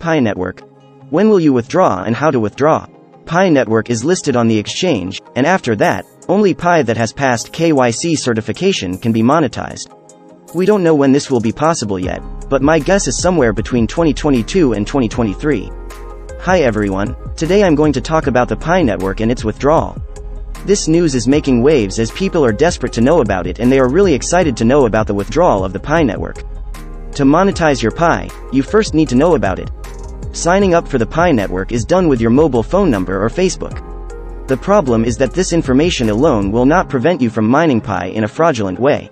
Pi network. When will you withdraw and how to withdraw? Pi network is listed on the exchange, and after that, only Pi that has passed KYC certification can be monetized. We don't know when this will be possible yet, but my guess is somewhere between 2022 and 2023. Hi everyone, today I'm going to talk about the Pi network and its withdrawal. This news is making waves as people are desperate to know about it and they are really excited to know about the withdrawal of the Pi network. To monetize your Pi, you first need to know about it. Signing up for the Pi network is done with your mobile phone number or Facebook. The problem is that this information alone will not prevent you from mining Pi in a fraudulent way.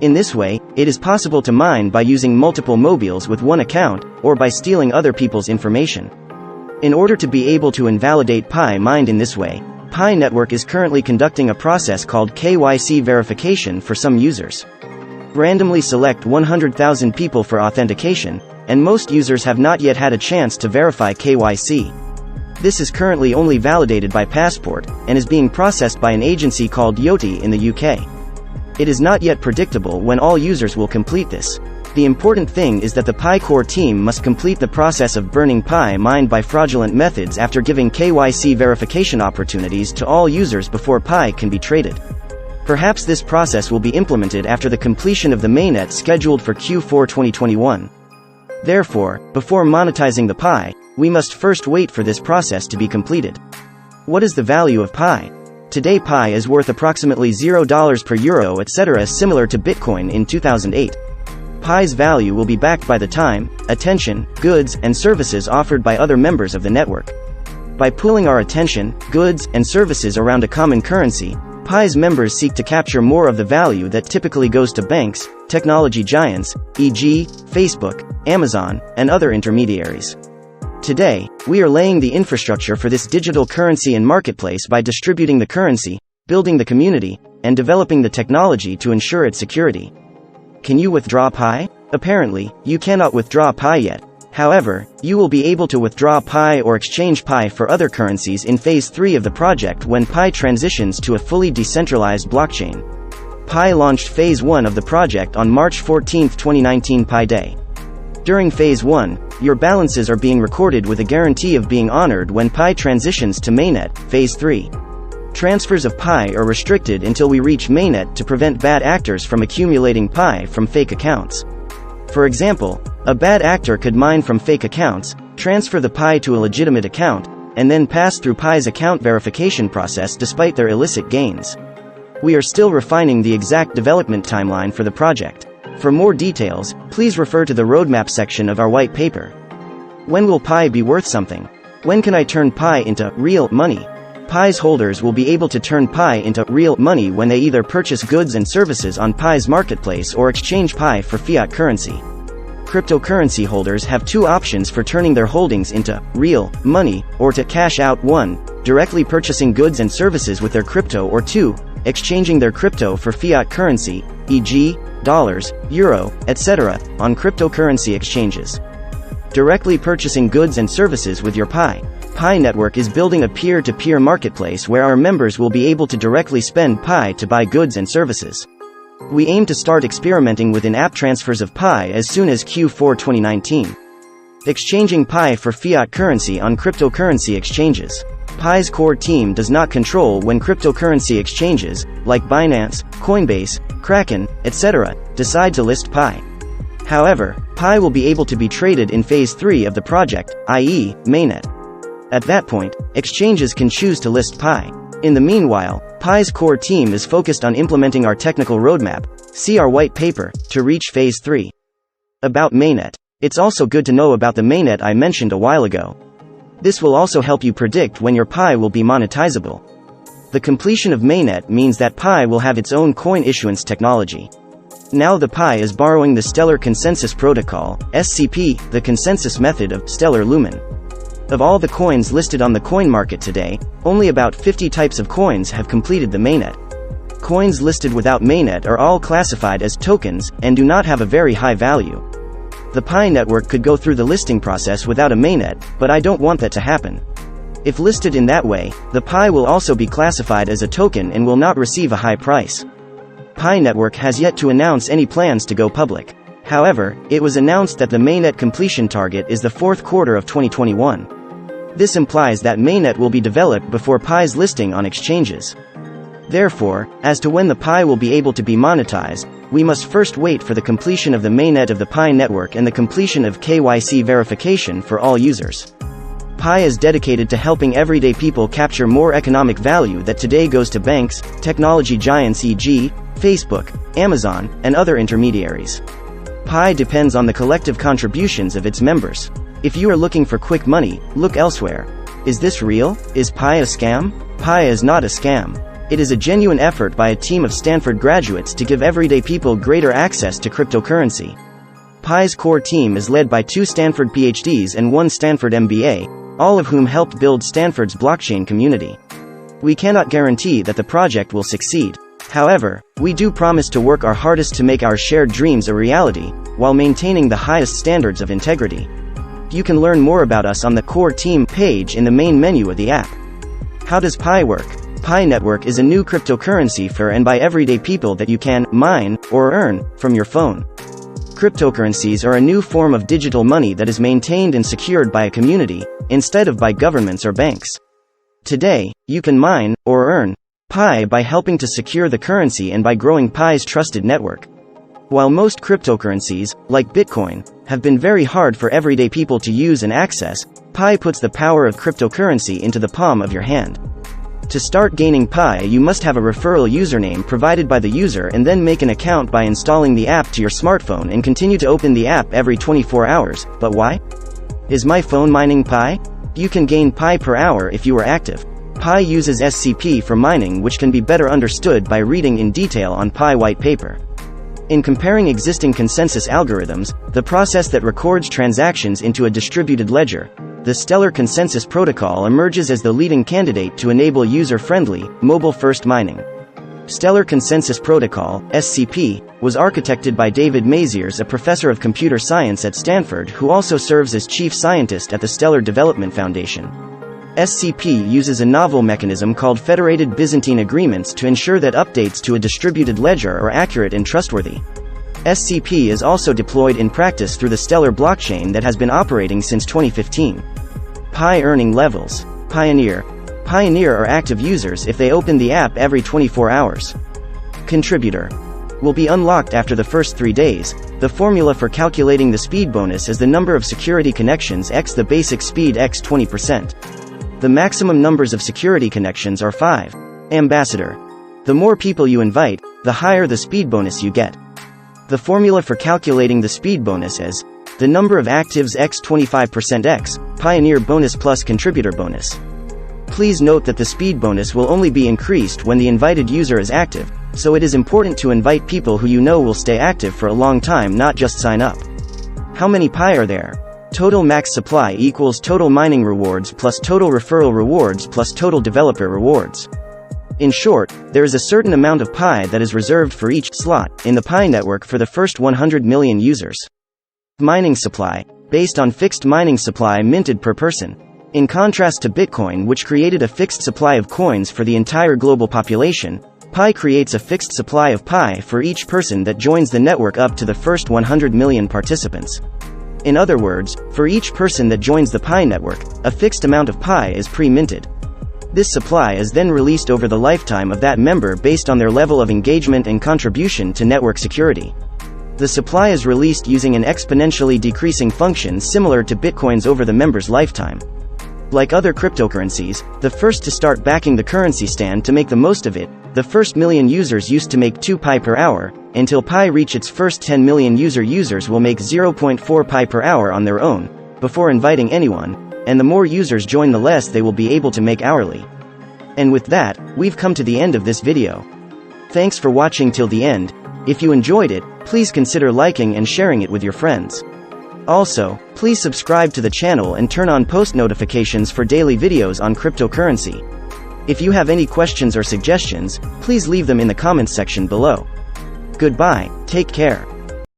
In this way, it is possible to mine by using multiple mobiles with one account, or by stealing other people's information. In order to be able to invalidate Pi mined in this way, Pi network is currently conducting a process called KYC verification for some users. Randomly select 100,000 people for authentication, and most users have not yet had a chance to verify KYC. This is currently only validated by Passport, and is being processed by an agency called Yoti in the UK. It is not yet predictable when all users will complete this. The important thing is that the Pi core team must complete the process of burning Pi mined by fraudulent methods after giving KYC verification opportunities to all users before Pi can be traded. Perhaps this process will be implemented after the completion of the mainnet scheduled for Q4 2021. Therefore, before monetizing the Pi, we must first wait for this process to be completed. What is the value of Pi? Today Pi is worth approximately $0 per euro etc. similar to Bitcoin in 2008. Pi's value will be backed by the time, attention, goods, and services offered by other members of the network. By pooling our attention, goods, and services around a common currency, Pi's members seek to capture more of the value that typically goes to banks, technology giants, e.g., Facebook, Amazon, and other intermediaries. Today, we are laying the infrastructure for this digital currency and marketplace by distributing the currency, building the community, and developing the technology to ensure its security. Can you withdraw Pi? Apparently, you cannot withdraw Pi yet. However, you will be able to withdraw Pi or exchange Pi for other currencies in Phase 3 of the project when Pi transitions to a fully decentralized blockchain. Pi launched Phase 1 of the project on March 14, 2019 Pi Day. During Phase 1, your balances are being recorded with a guarantee of being honored when Pi transitions to mainnet, Phase 3. Transfers of Pi are restricted until we reach mainnet to prevent bad actors from accumulating Pi from fake accounts. For example, a bad actor could mine from fake accounts, transfer the Pi to a legitimate account, and then pass through Pi's account verification process despite their illicit gains. We are still refining the exact development timeline for the project. For more details, please refer to the roadmap section of our white paper. When will Pi be worth something? When can I turn Pi into real money? Pi's holders will be able to turn Pi into real money when they either purchase goods and services on Pi's marketplace or exchange Pi for fiat currency. Cryptocurrency holders have two options for turning their holdings into real money, or to cash out: 1. Directly purchasing goods and services with their crypto, or 2. Exchanging their crypto for fiat currency, e.g., dollars, euro, etc., on cryptocurrency exchanges. Directly purchasing goods and services with your Pi. Pi network is building a peer-to-peer marketplace where our members will be able to directly spend Pi to buy goods and services. We aim to start experimenting with in-app transfers of Pi as soon as Q4 2019. Exchanging Pi for fiat currency on cryptocurrency exchanges. Pi's core team does not control when cryptocurrency exchanges, like Binance, Coinbase, Kraken, etc., decide to list Pi. However, Pi will be able to be traded in Phase 3 of the project, i.e., mainnet. At that point, exchanges can choose to list Pi. In the meanwhile, Pi's core team is focused on implementing our technical roadmap, see our white paper, to reach Phase 3. About mainnet. It's also good to know about the mainnet I mentioned a while ago. This will also help you predict when your Pi will be monetizable. The completion of mainnet means that Pi will have its own coin issuance technology. Now the Pi is borrowing the Stellar Consensus Protocol, SCP, the consensus method of Stellar Lumen. Of all the coins listed on the coin market today, only about 50 types of coins have completed the mainnet. Coins listed without mainnet are all classified as tokens, and do not have a very high value. The Pi network could go through the listing process without a mainnet, but I don't want that to happen. If listed in that way, the Pi will also be classified as a token and will not receive a high price. Pi network has yet to announce any plans to go public. However, it was announced that the mainnet completion target is the fourth quarter of 2021. This implies that mainnet will be developed before Pi's listing on exchanges. Therefore, as to when the Pi will be able to be monetized, we must first wait for the completion of the mainnet of the Pi network and the completion of KYC verification for all users. Pi is dedicated to helping everyday people capture more economic value that today goes to banks, technology giants e.g., Facebook, Amazon, and other intermediaries. Pi depends on the collective contributions of its members. If you are looking for quick money, look elsewhere. Is this real? Is Pi a scam? Pi is not a scam. It is a genuine effort by a team of Stanford graduates to give everyday people greater access to cryptocurrency. Pi's core team is led by 2 Stanford PhDs and 1 Stanford MBA, all of whom helped build Stanford's blockchain community. We cannot guarantee that the project will succeed. However, we do promise to work our hardest to make our shared dreams a reality, while maintaining the highest standards of integrity. You can learn more about us on the core team page in the main menu of the app. How does Pi work? Pi Network is a new cryptocurrency for and by everyday people that you can mine or earn from your phone. Cryptocurrencies are a new form of digital money that is maintained and secured by a community, instead of by governments or banks. Today, you can mine or earn Pi by helping to secure the currency and by growing Pi's trusted network. While most cryptocurrencies, like Bitcoin, have been very hard for everyday people to use and access, Pi puts the power of cryptocurrency into the palm of your hand. To start gaining Pi, you must have a referral username provided by the user and then make an account by installing the app to your smartphone and continue to open the app every 24 hours. But why? Is my phone mining Pi? You can gain Pi per hour if you are active. Pi uses SCP for mining, which can be better understood by reading in detail on Pi white paper. In comparing existing consensus algorithms, the process that records transactions into a distributed ledger, the Stellar Consensus Protocol emerges as the leading candidate to enable user-friendly, mobile-first mining. Stellar Consensus Protocol, SCP, was architected by David Maziers, a professor of computer science at Stanford who also serves as chief scientist at the Stellar Development Foundation. SCP uses a novel mechanism called Federated Byzantine Agreements to ensure that updates to a distributed ledger are accurate and trustworthy. SCP is also deployed in practice through the Stellar blockchain that has been operating since 2015. Pi earning levels. Pioneer. Pioneer are active users if they open the app every 24 hours. Contributor. Will be unlocked after the first 3 days. The formula for calculating the speed bonus is the number of security connections x the basic speed x 20%. The maximum numbers of security connections are 5. Ambassador. The more people you invite, the higher the speed bonus you get. The formula for calculating the speed bonus is the number of actives x 25% x, Pioneer bonus plus contributor bonus. Please note that the speed bonus will only be increased when the invited user is active, so it is important to invite people who you know will stay active for a long time, not just sign up. How many Pi are there? Total max supply equals total mining rewards plus total referral rewards plus total developer rewards. In short, there is a certain amount of Pi that is reserved for each slot in the Pi network for the first 100 million users. Mining supply, based on fixed mining supply minted per person. In contrast to Bitcoin, which created a fixed supply of coins for the entire global population, Pi creates a fixed supply of Pi for each person that joins the network up to the first 100 million participants. In other words, for each person that joins the Pi network, a fixed amount of Pi is pre-minted. This supply is then released over the lifetime of that member based on their level of engagement and contribution to network security. The supply is released using an exponentially decreasing function similar to Bitcoin's over the member's lifetime. Like other cryptocurrencies, the first to start backing the currency stand to make the most of it, the first million users used to make 2 Pi per hour, until Pi reach its first 10 million users will make 0.4 Pi per hour on their own, before inviting anyone, and the more users join the less they will be able to make hourly. And with that, we've come to the end of this video. Thanks for watching till the end. If you enjoyed it, please consider liking and sharing it with your friends. Also, please subscribe to the channel and turn on post notifications for daily videos on cryptocurrency. If you have any questions or suggestions, please leave them in the comments section below. Goodbye, take care.